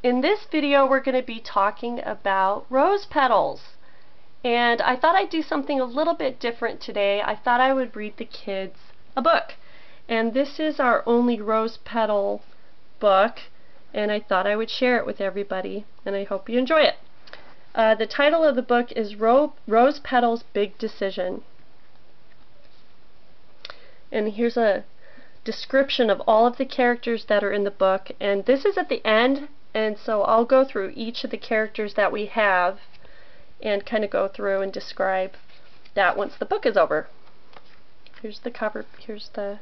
In this video we're going to be talking about rose petals, and I thought I'd do something a little bit different today. I thought I would read the kids a book, and this is our only rose petal book, and I thought I would share it with everybody, and I hope you enjoy it. The title of the book is Rose-Petal's Big Decision, and here's a description of all of the characters that are in the book, and this is at the end. And so I'll go through each of the characters that we have and kind of go through and describe that once the book is over. Here's the cover, here's the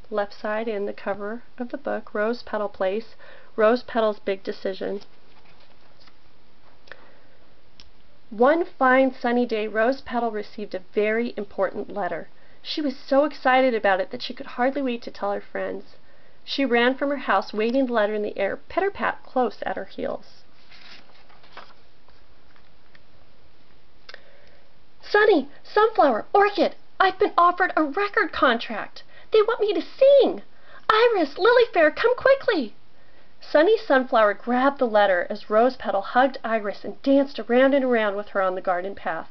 left side and the cover of the book, Rose-Petal Place, Rose-Petal's Big Decision. One fine sunny day, Rose-Petal received a very important letter. She was so excited about it that she could hardly wait to tell her friends. She ran from her house, waving the letter in the air, pitter-pat close at her heels. Sunny, Sunflower, Orchid, I've been offered a record contract. They want me to sing. Iris, Lilyfair, come quickly. Sunny Sunflower grabbed the letter as Rose-Petal hugged Iris and danced around and around with her on the garden path.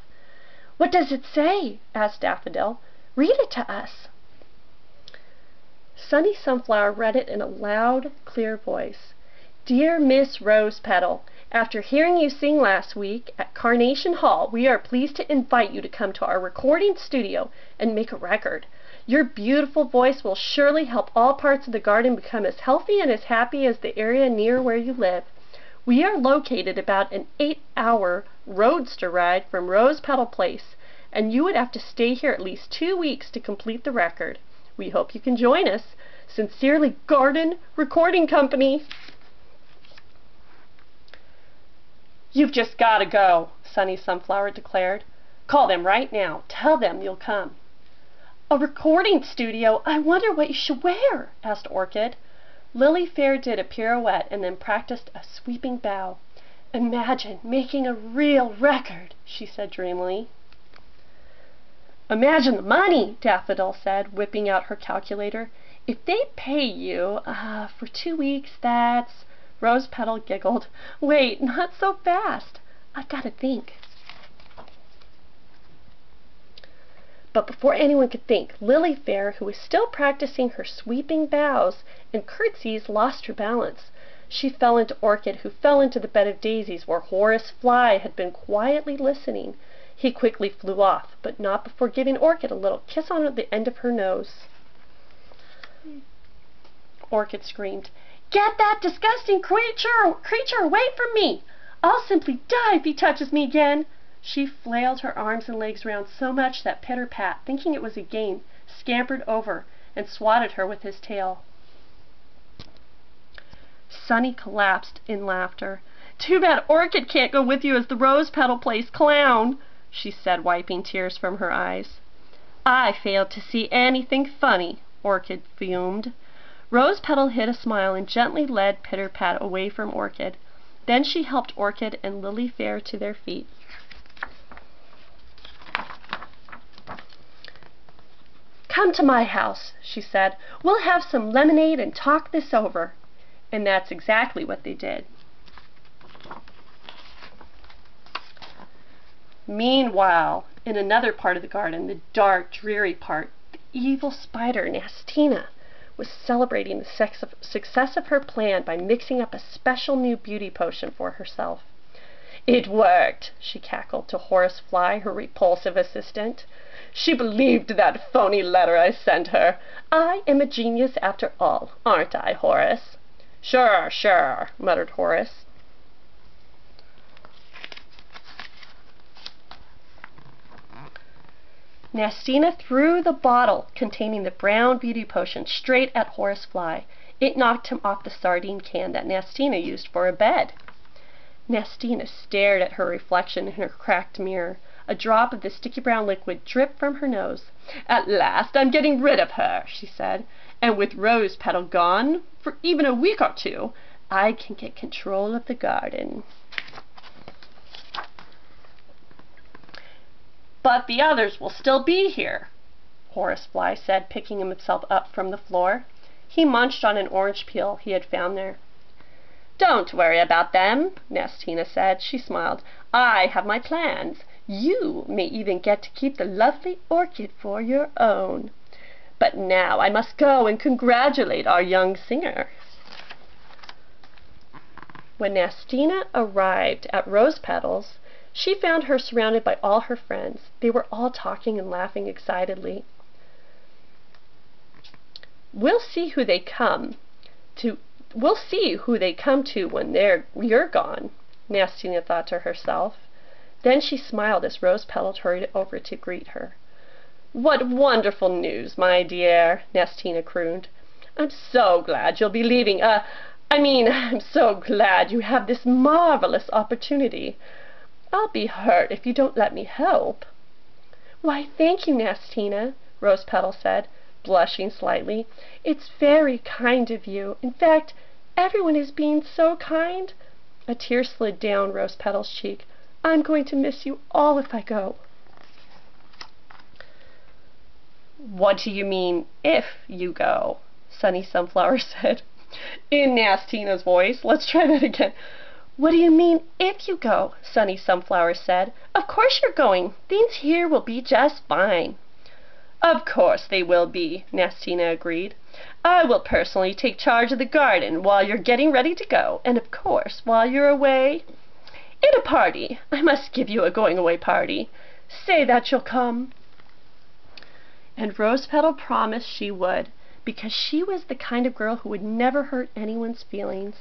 What does it say? Asked Daffodil. Read it to us. Sunny Sunflower read it in a loud, clear voice. Dear Miss Rose-Petal, after hearing you sing last week at Carnation Hall, we are pleased to invite you to come to our recording studio and make a record. Your beautiful voice will surely help all parts of the garden become as healthy and as happy as the area near where you live. We are located about an 8-hour roadster ride from Rose-Petal Place, and you would have to stay here at least 2 weeks to complete the record. We hope you can join us. Sincerely, Garden Recording Company. You've just got to go, Sunny Sunflower declared. Call them right now. Tell them you'll come. A recording studio? I wonder what you should wear, asked Orchid. Lilyfair did a pirouette and then practiced a sweeping bow. Imagine making a real record, she said dreamily. Imagine the money, Daffodil said, whipping out her calculator. If they pay you, for 2 weeks, that's... Rose-Petal giggled. Wait, not so fast. I've got to think. But before anyone could think, Lilyfair, who was still practicing her sweeping bows and curtsies, lost her balance. She fell into Orchid, who fell into the bed of daisies where Horace Fly had been quietly listening. He quickly flew off, but not before giving Orchid a little kiss on the end of her nose. Orchid screamed, Get that disgusting creature away from me! I'll simply die if he touches me again! She flailed her arms and legs around so much that Pitter-Pat, thinking it was a game, scampered over and swatted her with his tail. Sunny collapsed in laughter. Too bad Orchid can't go with you as the Rose-Petal Place clown, she said, wiping tears from her eyes. I failed to see anything funny, Orchid fumed. Rose-Petal hid a smile and gently led Pitter-Pat away from Orchid. Then she helped Orchid and Lilyfair to their feet. Come to my house, she said. We'll have some lemonade and talk this over. And that's exactly what they did. Meanwhile, in another part of the garden, the dark, dreary part, the evil spider, Nastina, was celebrating the success of her plan by mixing up a special new beauty potion for herself. It worked, she cackled to Horace Fly, her repulsive assistant. She believed that phony letter I sent her. I am a genius after all, aren't I, Horace? Sure, sure, muttered Horace. Nastina threw the bottle containing the brown beauty potion straight at Horace Fly. It knocked him off the sardine can that Nastina used for a bed. Nastina stared at her reflection in her cracked mirror. A drop of the sticky brown liquid dripped from her nose. At last I'm getting rid of her, she said, and with Rose-Petal gone for even a week or two, I can get control of the garden. But the others will still be here, Horace Fly said, picking himself up from the floor. He munched on an orange peel he had found there. "Don't worry about them," Nastina said. She smiled. "I have my plans. You may even get to keep the lovely orchid for your own. But now I must go and congratulate our young singer." When Nastina arrived at Rose-Petal's, she found her surrounded by all her friends. They were all talking and laughing excitedly. We'll see who they come to when you're gone," Nastina thought to herself. Then she smiled as Rose-Petal hurried over to greet her. "What wonderful news, my dear," Nastina crooned. "I'm so glad you'll be leaving. I'm so glad you have this marvelous opportunity. I'll be hurt if you don't let me help." "Why, thank you, Nastina," Rose-Petal said, blushing slightly. "It's very kind of you. In fact, everyone is being so kind." A tear slid down Rose-Petal's cheek. "I'm going to miss you all if I go." "What do you mean, if you go?" Sunny Sunflower said in Nastina's voice. Let's try that again. "What do you mean, if you go?" Sunny Sunflower said. "Of course you're going. Things here will be just fine." "Of course they will be," Nastina agreed. "I will personally take charge of the garden while you're getting ready to go, and of course, while you're away, in a party. I must give you a going-away party. Say that you'll come." And Rose-Petal promised she would, because she was the kind of girl who would never hurt anyone's feelings.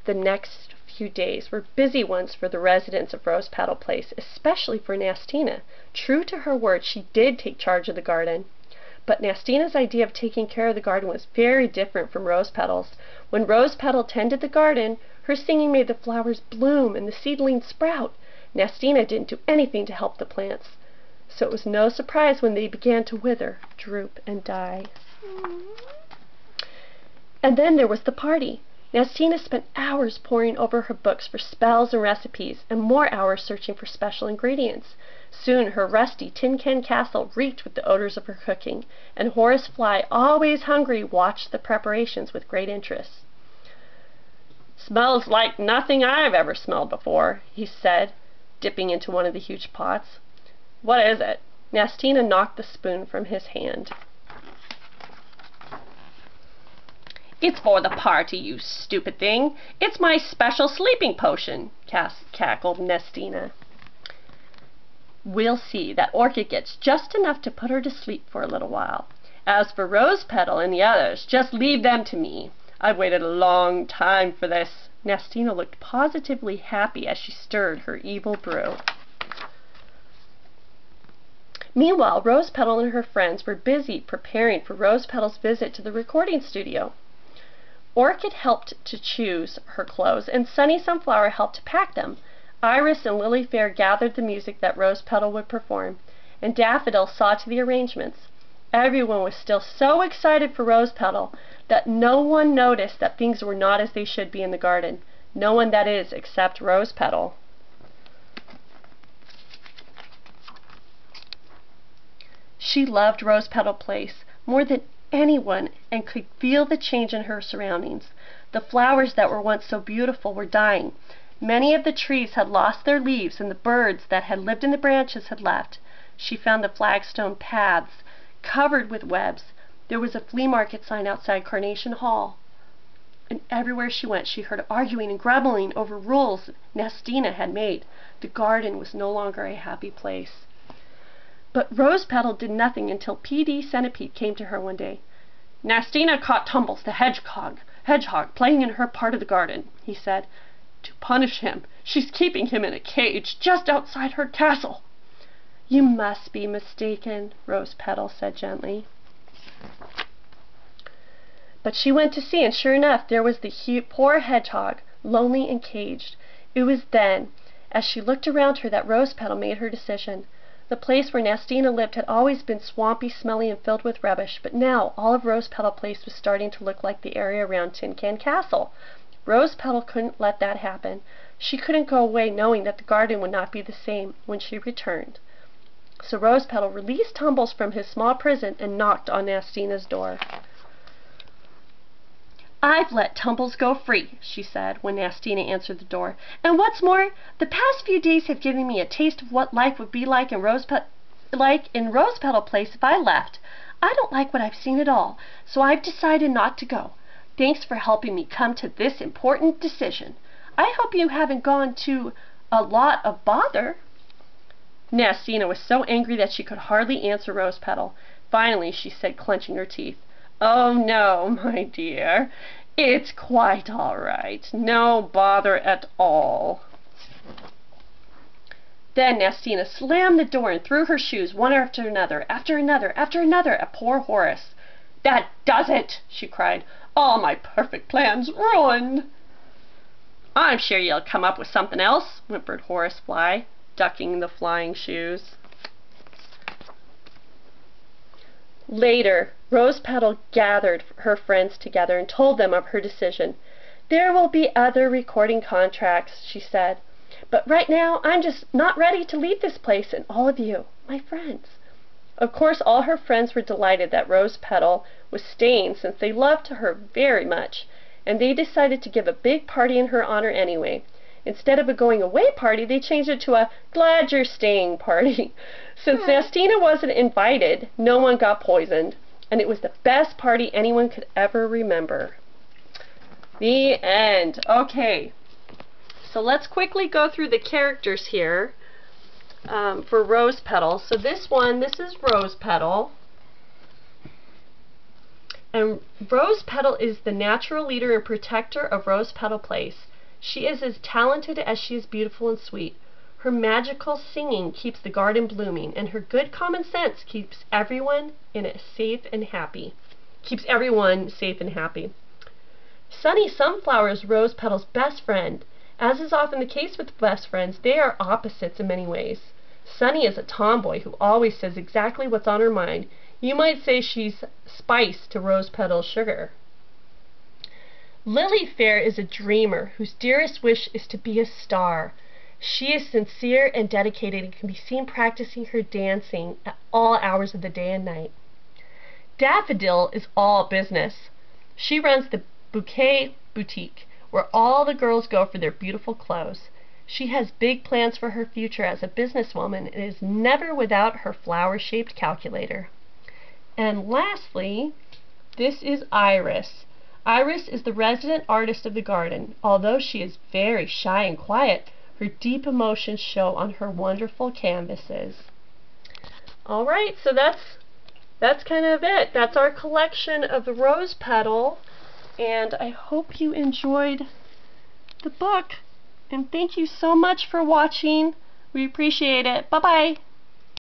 The next few days were busy ones for the residents of Rose-Petal Place, especially for Nastina. True to her word, she did take charge of the garden. But Nastina's idea of taking care of the garden was very different from Rose-Petal's. When Rose-Petal tended the garden, her singing made the flowers bloom and the seedlings sprout. Nastina didn't do anything to help the plants, so it was no surprise when they began to wither, droop, and die. And then there was the party. Nastina spent hours poring over her books for spells and recipes, and more hours searching for special ingredients. Soon her rusty tin-can castle reeked with the odors of her cooking, and Horace Fly, always hungry, watched the preparations with great interest. "Smells like nothing I've ever smelled before," he said, dipping into one of the huge pots. "What is it?" Nastina knocked the spoon from his hand. "It's for the party, you stupid thing. It's my special sleeping potion," cackled Nastina. "We'll see that Orchid gets just enough to put her to sleep for a little while. As for Rose-Petal and the others, just leave them to me. I've waited a long time for this." Nastina looked positively happy as she stirred her evil brew. Meanwhile, Rose-Petal and her friends were busy preparing for Rose-Petal's visit to the recording studio. Orchid helped to choose her clothes, and Sunny Sunflower helped to pack them. Iris and Lily Fair gathered the music that Rose-Petal would perform, and Daffodil saw to the arrangements. Everyone was still so excited for Rose-Petal that no one noticed that things were not as they should be in the garden. No one, that is, except Rose-Petal. She loved Rose-Petal Place more than anyone and could feel the change in her surroundings. The flowers that were once so beautiful were dying. Many of the trees had lost their leaves, and the birds that had lived in the branches had left. She found the flagstone paths covered with webs. There was a flea market sign outside Carnation Hall. And everywhere she went, she heard arguing and grumbling over rules Nastina had made. The garden was no longer a happy place. But Rose-Petal did nothing until P.D. Centipede came to her one day. "Nastina caught Tumbles, the hedgehog, playing in her part of the garden," he said. "To punish him, she's keeping him in a cage just outside her castle." "You must be mistaken," Rose-Petal said gently. But she went to see, and sure enough, there was the poor hedgehog, lonely and caged. It was then, as she looked around her, that Rose-Petal made her decision. The place where Nastina lived had always been swampy, smelly, and filled with rubbish, but now all of Rose-Petal Place was starting to look like the area around Tin Can Castle. Rose-Petal couldn't let that happen. She couldn't go away knowing that the garden would not be the same when she returned. So Rose-Petal released Tumbles from his small prison and knocked on Nastina's door. I've let Tumbles go free, she said when Nastina answered the door. And what's more, the past few days have given me a taste of what life would be like in Rose-Petal Place if I left. I don't like what I've seen at all, so I've decided not to go. Thanks for helping me come to this important decision. I hope you haven't gone to a lot of bother. Nastina was so angry that she could hardly answer Rose-Petal. Finally, she said, clenching her teeth, "Oh, no, my dear. It's quite all right. No bother at all." Then Nastina slammed the door and threw her shoes one after another, at poor Horace. "That does it!" she cried. "All my perfect plans ruined." "I'm sure you'll come up with something else," whimpered Horace Fly, ducking the flying shoes. Later, Rose-Petal gathered her friends together and told them of her decision. "There will be other recording contracts," she said, "but right now I'm just not ready to leave this place and all of you, my friends." Of course, all her friends were delighted that Rose-Petal was staying since they loved her very much, and they decided to give a big party in her honor anyway. Instead of a going-away party, they changed it to a glad-you're-staying party. Since Nastina wasn't invited, no one got poisoned, and it was the best party anyone could ever remember. The end. Okay, so let's quickly go through the characters here for Rose-Petal. So this is Rose-Petal. And Rose-Petal is the natural leader and protector of Rose-Petal Place. She is as talented as she is beautiful and sweet. Her magical singing keeps the garden blooming, and her good common sense keeps everyone safe and happy. Sunny Sunflower is Rose-Petal's best friend. As is often the case with best friends, they are opposites in many ways. Sunny is a tomboy who always says exactly what's on her mind. You might say she's spice to Rose-Petal's sugar. Lily Fair is a dreamer whose dearest wish is to be a star. She is sincere and dedicated and can be seen practicing her dancing at all hours of the day and night. Daffodil is all business. She runs the Bouquet Boutique, where all the girls go for their beautiful clothes. She has big plans for her future as a businesswoman and is never without her flower-shaped calculator. And lastly, this is Iris. Iris is the resident artist of the garden. Although she is very shy and quiet, her deep emotions show on her wonderful canvases. Alright, so that's kind of it. That's our collection of the Rose-Petal, and I hope you enjoyed the book. And thank you so much for watching. We appreciate it. Bye-bye.